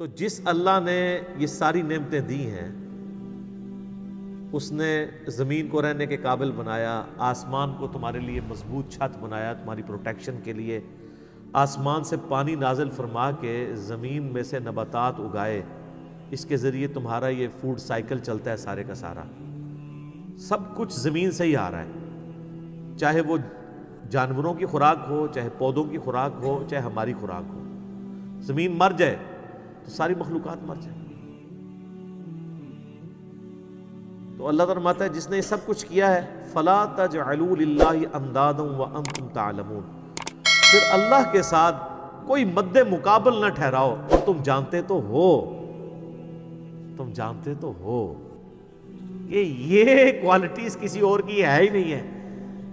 تو جس اللہ نے یہ ساری نعمتیں دی ہیں، اس نے زمین کو رہنے کے قابل بنایا، آسمان کو تمہارے لیے مضبوط چھت بنایا تمہاری پروٹیکشن کے لیے، آسمان سے پانی نازل فرما کے زمین میں سے نباتات اگائے، اس کے ذریعے تمہارا یہ فوڈ سائیکل چلتا ہے سارے کا سارا، سب کچھ زمین سے ہی آ رہا ہے، چاہے وہ جانوروں کی خوراک ہو، چاہے پودوں کی خوراک ہو، چاہے ہماری خوراک ہو۔ زمین مر جائے تو ساری مخلوقات مر جائے۔ تو اللہ تعالیٰ فرماتا ہے جس نے یہ سب کچھ کیا ہے فَلَا تَجْعَلُوا لِلَّهِ أَنْدَادًا وَأَنْتُمْ تَعْلَمُونَ، پھر اللہ کے ساتھ کوئی مد مقابل نہ ٹھہراؤ اور تم جانتے تو ہو، تم جانتے تو ہو کہ یہ کوالٹیز کسی اور کی ہے ہی نہیں ہے۔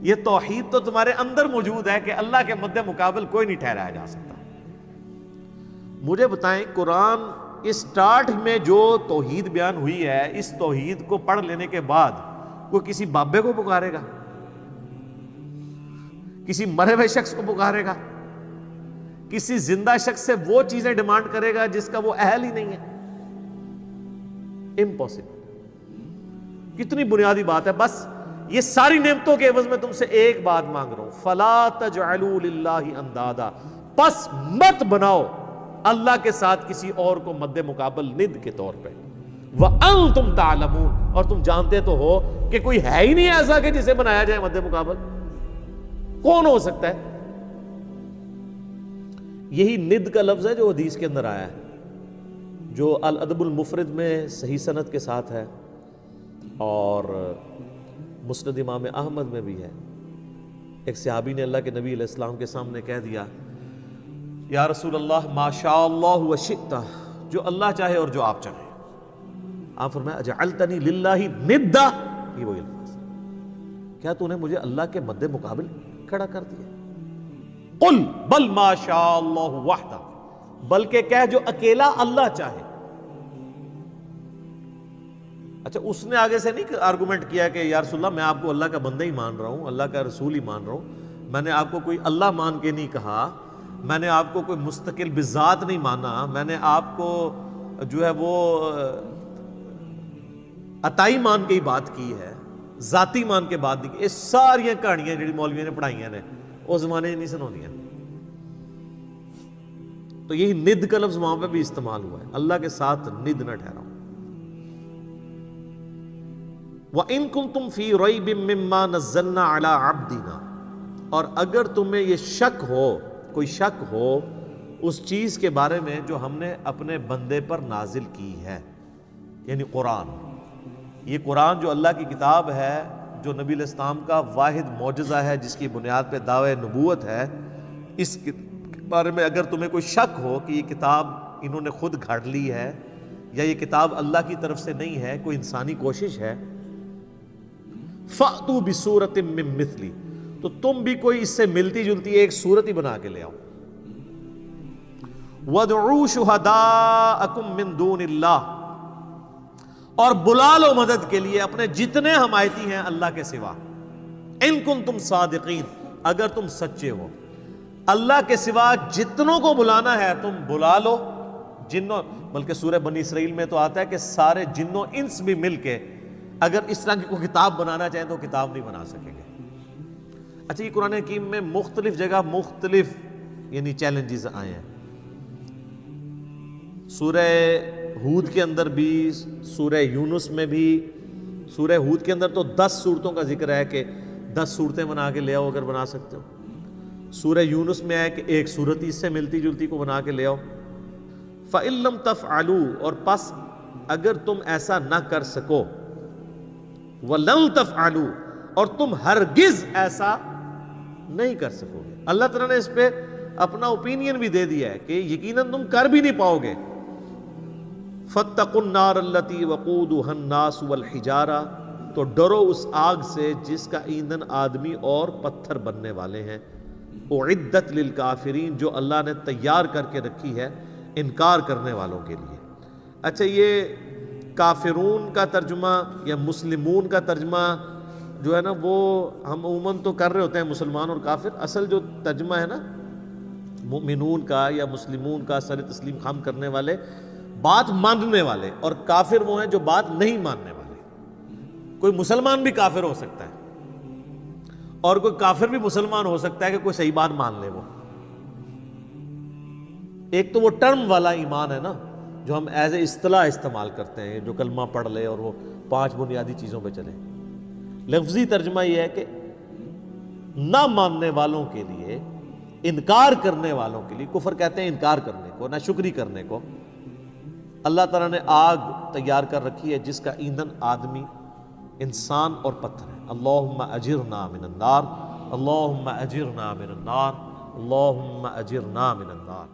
یہ توحید تو تمہارے اندر موجود ہے کہ اللہ کے مد مقابل کوئی نہیں ٹھہرایا جا سکتا۔ مجھے بتائیں قرآن اسٹارٹ میں جو توحید بیان ہوئی ہے، اس توحید کو پڑھ لینے کے بعد کوئی کسی بابے کو پکارے گا، کسی مرے ہوئے شخص کو پکارے گا، کسی زندہ شخص سے وہ چیزیں ڈیمانڈ کرے گا جس کا وہ اہل ہی نہیں ہے؟ امپاسبل۔ کتنی بنیادی بات ہے، بس یہ ساری نعمتوں کے عوض میں تم سے ایک بات مانگ رہا ہوں، فَلَا تَجْعَلُوا لِلَّهِ أَنْدَادًا، پس مت بناؤ اللہ کے ساتھ کسی اور کو مد مقابل ند کے طور پہ، وَأَنْتُمْ تَعْلَمُونَ، اور تم جانتے تو ہو کہ کوئی ہے ہی نہیں ایسا کہ جسے بنایا جائے مد مقابل، کون ہو سکتا ہے؟ یہی ند کا لفظ ہے جو حدیث کے اندر آیا ہے، جو الادب المفرد میں صحیح سند کے ساتھ ہے، اور مسند امام احمد میں بھی ہے۔ ایک صحابی نے اللہ کے نبی علیہ السلام کے سامنے کہہ دیا، یا رسول اللہ ما شاء اللہ وشئت، جو اللہ چاہے اور جو آپ چاہیں۔ آپ فرمایا اجعلتنی للہ ندا، یہ وہی الفاظ، کیا تو نے مجھے اللہ کے مد مقابل کھڑا کر دیا؟ قل بل ما شاء اللہ وحدہ، بلکہ کہہ جو اکیلا اللہ چاہے۔ اچھا، اس نے آگے سے نہیں آرگومنٹ کیا کہ یا رسول اللہ میں آپ کو اللہ کا بندہ ہی مان رہا ہوں، اللہ کا رسول ہی مان رہا ہوں، میں نے آپ کو کوئی اللہ مان کے نہیں کہا، میں نے آپ کو کوئی مستقل بذات نہیں مانا، میں نے آپ کو جو ہے وہ عطائی مان کے ہی بات کی ہے، ذاتی مان کے بات نہیں کی۔ یہ ساری کہانیاں جڑی مولویوں نے پڑھائیاں نے اس زمانے نہیں سناؤندیاں۔ تو یہی ند کا لفظ وہاں پہ بھی استعمال ہوا ہے، اللہ کے ساتھ ند نہ ٹھہراؤ۔ وَإِن كُنتُمْ فِي رَيْبٍ مِّمَّا نَزَّلْنَا عَلَىٰ عَبْدِنَا، اور اگر تمہیں یہ شک ہو، کوئی شک ہو اس چیز کے بارے میں جو ہم نے اپنے بندے پر نازل کی ہے، یعنی قرآن، یہ قرآن جو اللہ کی کتاب ہے، جو نبی علیہ السلام کا واحد معجزہ ہے، جس کی بنیاد پہ دعوی نبوت ہے، اس کے بارے میں اگر تمہیں کوئی شک ہو کہ یہ کتاب انہوں نے خود گھڑ لی ہے یا یہ کتاب اللہ کی طرف سے نہیں ہے، کوئی انسانی کوشش ہے، فَأْتُوا بِسُورَةٍ مِّن مِّثْلِهِ، تو تم بھی کوئی اس سے ملتی جلتی ایک صورت ہی بنا کے لے آؤ۔ وَادْعُوا شُهَدَاءَكُم مِّن دُونِ اللَّهِ، اور بلا لو مدد کے لیے اپنے جتنے حمایتی ہیں اللہ کے سوا، ان کنتم صادقین، اگر تم سچے ہو۔ اللہ کے سوا جتنوں کو بلانا ہے تم بلا لو، جنوں، بلکہ سورہ بنی اسرائیل میں تو آتا ہے کہ سارے جنوں انس بھی مل کے اگر اس طرح کی کوئی کتاب بنانا چاہیں تو کتاب نہیں بنا سکیں گے۔ اچھا، یہ قرآن حکیم میں مختلف جگہ مختلف یعنی چیلنجز آئے ہیں، سورہ ہود کے اندر بھی، سورہ یونس میں بھی۔ سورہ ہود کے اندر تو 10 صورتوں کا ذکر ہے کہ 10 صورتیں بنا کے لے آؤ اگر بنا سکتے ہو۔ سورہ یونس میں ہے کہ ایک صورت اس سے ملتی جلتی کو بنا کے لے آؤ۔ فَإِن لَّمْ تَفْعَلُوا، اور پس اگر تم ایسا نہ کر سکو، وَلَن تَفْعَلُوا، اور تم ہرگز ایسا نہیں کر سکو گے۔ اللہ تعالیٰ نے اس پہ اپنا اوپینین بھی دے دیا ہے کہ یقیناً تم کر بھی نہیں پاؤ گے۔ فَاتَّقُوا النَّارَ الَّتِي وَقُودُهَا النَّاسُ وَالْحِجَارَةُ، تو ڈرو اس آگ سے جس کا ایندھن آدمی اور پتھر بننے والے ہیں۔ اعدت للکافرین، جو اللہ نے تیار کر کے رکھی ہے انکار کرنے والوں کے لیے۔ اچھا، یہ کافرون کا ترجمہ یا مسلمون کا ترجمہ جو ہے نا، وہ ہم عموماً تو کر رہے ہوتے ہیں مسلمان اور کافر، اصل جو ترجمہ ہے نا مومنون کا یا مسلمون کا، سر تسلیم خم کرنے والے، بات ماننے والے، اور کافر وہ ہیں جو بات نہیں ماننے والے۔ کوئی مسلمان بھی کافر ہو سکتا ہے، اور کوئی کافر بھی مسلمان ہو سکتا ہے کہ کوئی صحیح بات مان لے۔ وہ ایک تو وہ ٹرم والا ایمان ہے نا جو ہم ایز اے اصطلاح استعمال کرتے ہیں، جو کلمہ پڑھ لے اور وہ 5 بنیادی چیزوں پہ چلے۔ لفظی ترجمہ یہ ہے کہ نہ ماننے والوں کے لیے، انکار کرنے والوں کے لیے، کفر کہتے ہیں انکار کرنے کو، نہ شکری کرنے کو، اللہ تعالیٰ نے آگ تیار کر رکھی ہے جس کا ایندھن آدمی، انسان اور پتھر ہے۔ اللہم اجرنا من النار، اللہم اجرنا من النار، اللہم اجرنا من النار۔